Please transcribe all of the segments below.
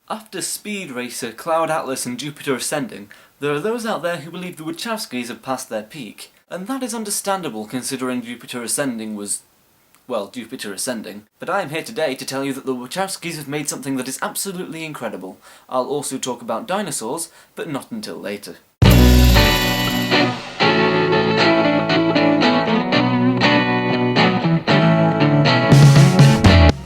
After Speed Racer, Cloud Atlas and Jupiter Ascending, there are those out there who believe the Wachowskis have passed their peak, and that is understandable considering Jupiter Ascending was, well, Jupiter Ascending. But I am here today to tell you that the Wachowskis have made something that is absolutely incredible. I'll also talk about dinosaurs, but not until later.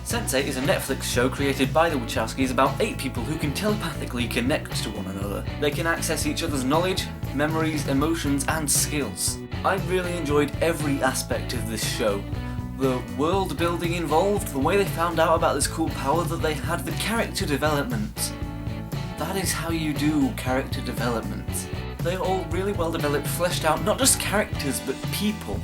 Sense8 is a Netflix show created by the Wachowskis about 8 people who can telepathically connect to one another. They can access each other's knowledge, memories, emotions, and skills. I really enjoyed every aspect of this show. The world building involved, the way they found out about this cool power that they had, the character development. That is how you do character development. They're all really well developed, fleshed out, not just characters, but people.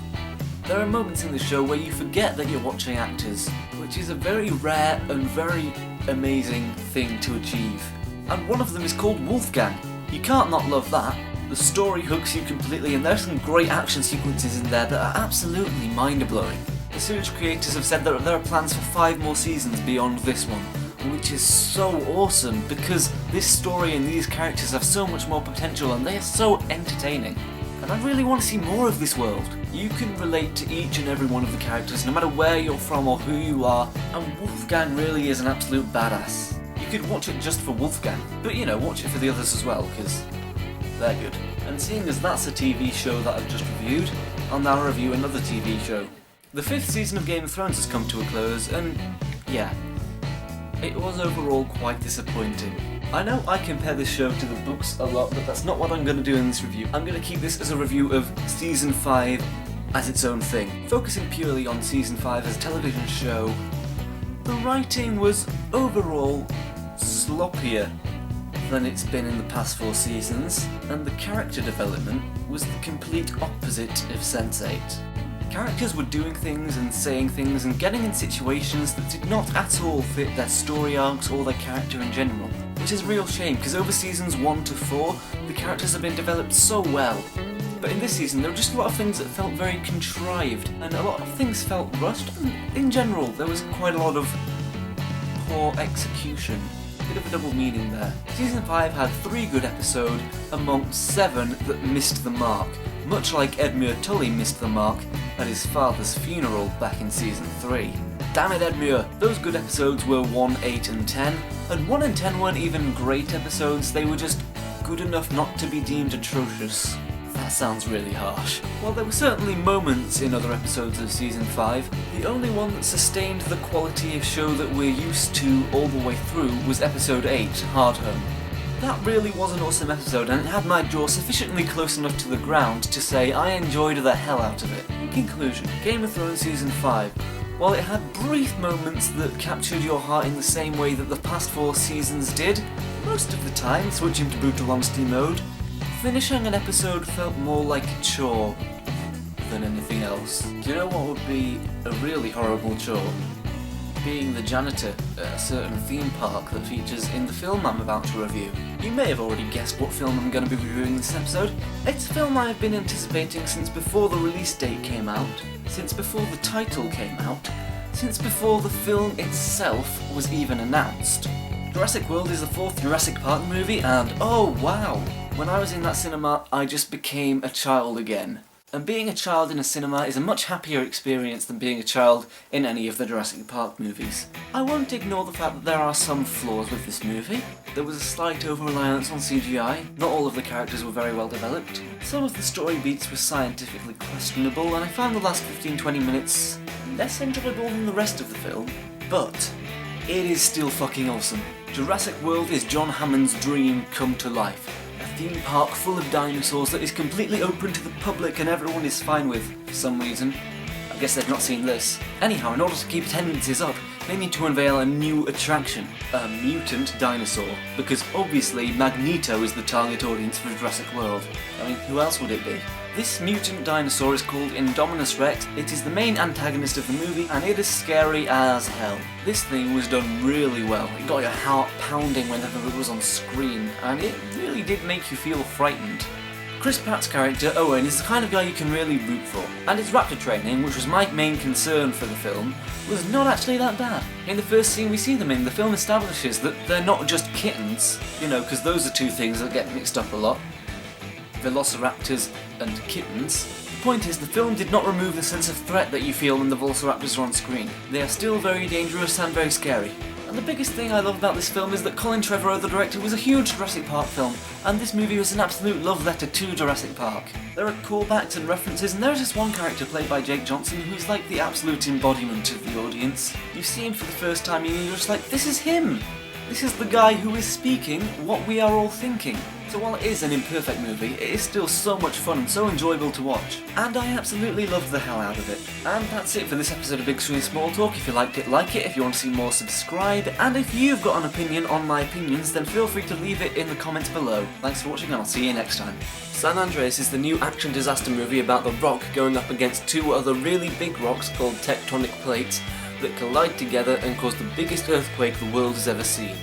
There are moments in the show where you forget that you're watching actors, which is a very rare and very amazing thing to achieve. And one of them is called Wolfgang. You can't not love that. The story hooks you completely, and there's some great action sequences in there that are absolutely mind-blowing. The series creators have said that there are plans for 5 more seasons beyond this one, which is so awesome because this story and these characters have so much more potential and they are so entertaining. And I really want to see more of this world. You can relate to each and every one of the characters, no matter where you're from or who you are, and Wolfgang really is an absolute badass. You could watch it just for Wolfgang, but you know, watch it for the others as well, because they're good. And seeing as that's a TV show that I've just reviewed, I'll now review another TV show. The 5th season of Game of Thrones has come to a close, and yeah, it was overall quite disappointing. I know I compare this show to the books a lot, but that's not what I'm going to do in this review. I'm going to keep this as a review of Season 5 as its own thing. Focusing purely on Season 5 as a television show, the writing was overall sloppier than it's been in the past 4 seasons, and the character development was the complete opposite of Sense8. Characters were doing things and saying things and getting in situations that did not at all fit their story arcs or their character in general. Which is a real shame, because over seasons 1 to 4, the characters have been developed so well. But in this season, there were just a lot of things that felt very contrived, and a lot of things felt rushed, and in general, there was quite a lot of poor execution. Bit of a double meaning there. Season 5 had 3 good episodes, amongst 7 that missed the mark, much like Edmure Tully missed the mark at his father's funeral back in Season 3. Damn it, Edmure! Those good episodes were 1, 8 and 10, and 1 and 10 weren't even great episodes, they were just good enough not to be deemed atrocious. That sounds really harsh. While there were certainly moments in other episodes of Season 5, the only one that sustained the quality of show that we're used to all the way through was Episode 8, Hard Home. That really was an awesome episode, and it had my jaw sufficiently close enough to the ground to say I enjoyed the hell out of it. In conclusion, Game of Thrones Season 5, while it had brief moments that captured your heart in the same way that the past 4 seasons did, most of the time, switching to brutal honesty mode, finishing an episode felt more like a chore than anything else. Do you know what would be a really horrible chore? Being the janitor at a certain theme park that features in the film I'm about to review. You may have already guessed what film I'm going to be reviewing this episode. It's a film I've been anticipating since before the release date came out, since before the title came out, since before the film itself was even announced. Jurassic World is the 4th Jurassic Park movie, and oh wow! When I was in that cinema, I just became a child again. And being a child in a cinema is a much happier experience than being a child in any of the Jurassic Park movies. I won't ignore the fact that there are some flaws with this movie. There was a slight over-reliance on CGI, not all of the characters were very well developed. Some of the story beats were scientifically questionable, and I found the last 15-20 minutes less enjoyable than the rest of the film, but it is still fucking awesome. Jurassic World is John Hammond's dream come to life. A theme park full of dinosaurs that is completely open to the public and everyone is fine with, for some reason. I guess they've not seen this. Anyhow, in order to keep attendances up, they need to unveil a new attraction, a mutant dinosaur, because obviously Magneto is the target audience for Jurassic World. I mean, who else would it be? This mutant dinosaur is called Indominus Rex. It is the main antagonist of the movie, and it is scary as hell. This thing was done really well. It got your heart pounding whenever it was on screen, and it really did make you feel frightened. Chris Pratt's character, Owen, is the kind of guy you can really root for, and his raptor training, which was my main concern for the film, was not actually that bad. In the first scene we see them in, the film establishes that they're not just kittens, you know, because those are two things that get mixed up a lot. Velociraptors and kittens. The point is, the film did not remove the sense of threat that you feel when the Velociraptors are on screen. They are still very dangerous and very scary. And the biggest thing I love about this film is that Colin Trevorrow, the director, was a huge Jurassic Park film, and this movie was an absolute love letter to Jurassic Park. There are callbacks and references, and there's this one character played by Jake Johnson who's like the absolute embodiment of the audience. You see him for the first time and you're just like, this is him! This is the guy who is speaking what we are all thinking. So while it is an imperfect movie, it is still so much fun and so enjoyable to watch. And I absolutely loved the hell out of it. And that's it for this episode of Big Screen Small Talk. If you liked it, like it. If you want to see more, subscribe. And if you've got an opinion on my opinions, then feel free to leave it in the comments below. Thanks for watching and I'll see you next time. San Andreas is the new action disaster movie about the rock going up against two other really big rocks called tectonic plates that collide together and cause the biggest earthquake the world has ever seen.